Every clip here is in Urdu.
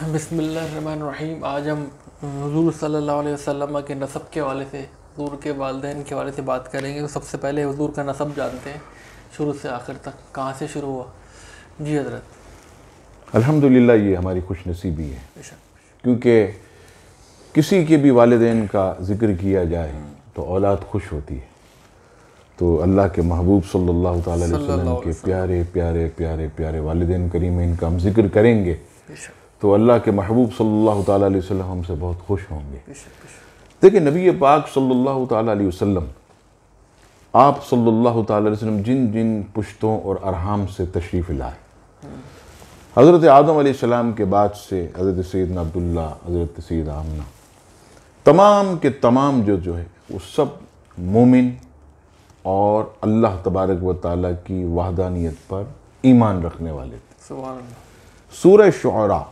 بسم اللہ الرحمن الرحیم۔ آج ہم حضور صلی اللہ علیہ وسلم کے نسب کے حوالے سے، حضور کے والدین کے حوالے سے بات کریں گے۔ سب سے پہلے حضور کا نسب جانتے ہیں، شروع سے آخر تک کہاں سے شروع ہوا۔ جی حضرت۔ الحمدللہ یہ ہماری خوش نصیبی ہے، کیونکہ کسی کے بھی والدین کا ذکر کیا جائے تو اولاد خوش ہوتی ہے۔ تو اللہ کے محبوب صلی اللہ تعالیٰ علیہ وسلم کے پیارے پیارے پیارے پیارے والدین کریمین کا ہم ذکر کریں گے تو اللہ کے محبوب صلی اللہ تعالیٰ علیہ وسلم ہم سے بہت خوش ہوں گے۔ دیکھیں نبی پاک صلی اللہ تعالیٰ علیہ وسلم، آپ صلی اللہ تعالیٰ علیہ وسلم جن جن پشتوں اور ارحام سے تشریف لائے، حضرت آدم علیہ السلام کے بعد سے حضرت سیدنا عبداللہ، حضرت سیدہ آمنہ، تمام کے تمام جو ہے وہ سب مومن اور اللہ تبارک و تعالیٰ کی وحدانیت پر ایمان رکھنے والے تھے۔ سبحان اللہ۔ سورہ شعراء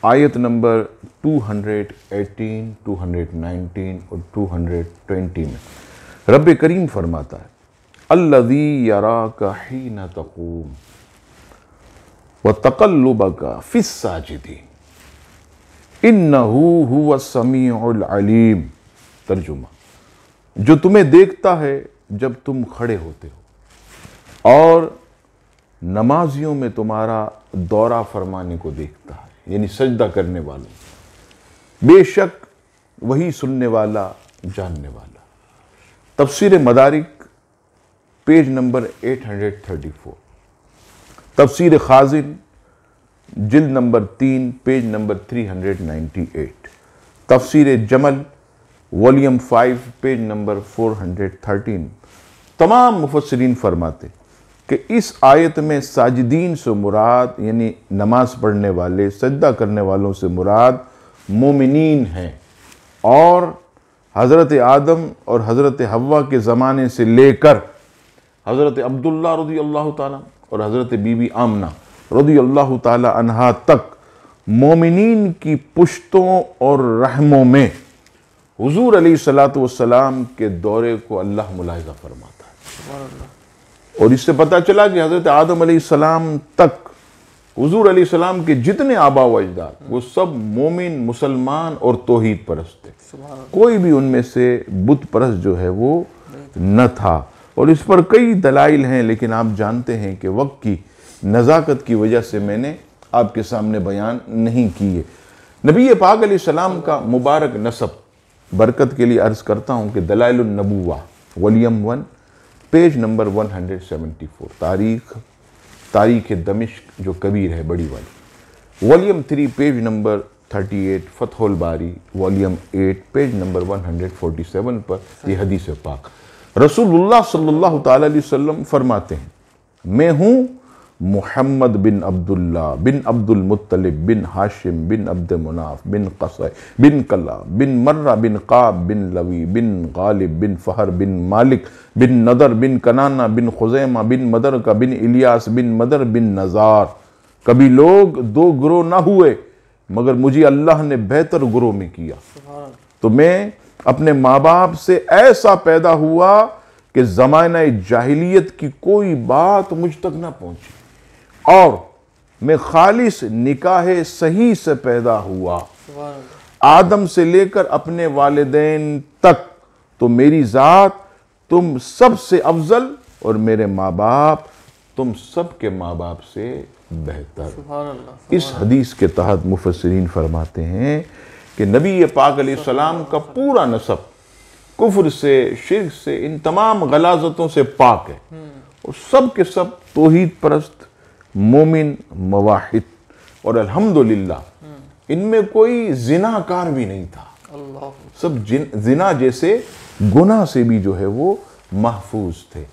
آیت نمبر 218، 219 اور 220 میں رب کریم فرماتا ہے الذی یراک حین تقوم وتقلبک فی الساجدین انہ هو السمیع العلیم۔ ترجمہ، جو تمہیں دیکھتا ہے جب تم کھڑے ہوتے ہو اور نمازیوں میں تمہارا دورہ فرمانے کو دیکھتا ہے، یعنی سجدہ کرنے والوں، بے شک وہی سننے والا جاننے والا۔ تفسیر مدارک پیج نمبر 834، تفسیر خازن جلد نمبر 3 پیج نمبر 398، تفسیر جمل والیوم 5 پیج نمبر 413۔ تمام مفسرین فرماتے کہ اس آیت میں ساجدین سے مراد، یعنی نماز پڑھنے والے، سجدہ کرنے والوں سے مراد مومنین ہیں، اور حضرت آدم اور حضرت حوا کے زمانے سے لے کر حضرت عبداللہ رضی اللہ تعالیٰ اور حضرت بی بی آمنہ رضی اللہ تعالیٰ عنہا تک مومنین کی پشتوں اور رحموں میں حضور علیہ السلام کے دورے کو اللہ ملاحظہ فرماتا ہے۔ اور اس سے پتہ چلا کہ حضرت آدم علیہ السلام تک حضور علیہ السلام کے جتنے آبا و اجداد وہ سب مومن، مسلمان اور توحید پرست تھے، کوئی بھی ان میں سے بت پرست جو ہے وہ نہ تھا۔ اور اس پر کئی دلائل ہیں، لیکن آپ جانتے ہیں کہ وقت کی نزاکت کی وجہ سے میں نے آپ کے سامنے بیان نہیں کیے۔ نبی پاک علیہ السلام کا مبارک نسب برکت کے لیے عرض کرتا ہوں کہ دلائل النبوہ والیوم 1 پیج نمبر 174، تاریخ دمشق جو کبیر ہے، بڑی والی، والیوم 3 پیج نمبر 38، فتح الباری والیوم 8 پیج نمبر 147 پر یہ حدیث پاک۔ رسول اللہ صلی اللہ تعالیٰ علیہ وسلم فرماتے ہیں میں ہوں محمد بن عبداللہ بن عبد المطلب بن ہاشم بن عبد مناف بن قصی بن کلاب بن مرہ بن قاب بن لوی بن غالب بن فہر بن مالک بن نضر بن کنانہ بن خزیمہ بن مدرکہ بن الیاس بن مدر بن نزار۔ کبھی لوگ دو گروہ نہ ہوئے مگر مجھے اللہ نے بہتر گروہ میں کیا، تو میں اپنے ماں باپ سے ایسا پیدا ہوا کہ زمانہ جاہلیت کی کوئی بات مجھ تک نہ پہنچی، اور میں خالص نکاح صحیح سے پیدا ہوا، آدم سے لے کر اپنے والدین تک، تو میری ذات تم سب سے افضل اور میرے ماں باپ تم سب کے ماں باپ سے بہتر۔ اس حدیث کے تحت مفسرین فرماتے ہیں کہ نبی پاک علیہ السلام کا پورا نسب کفر سے، شرک سے، ان تمام غلاظتوں سے پاک ہے، اور سب کے سب توحید پرست، مومن، موحد، اور الحمدللہ ان میں کوئی زناکار بھی نہیں تھا، سب زنا جیسے گناہ سے بھی جو ہے وہ محفوظ تھے۔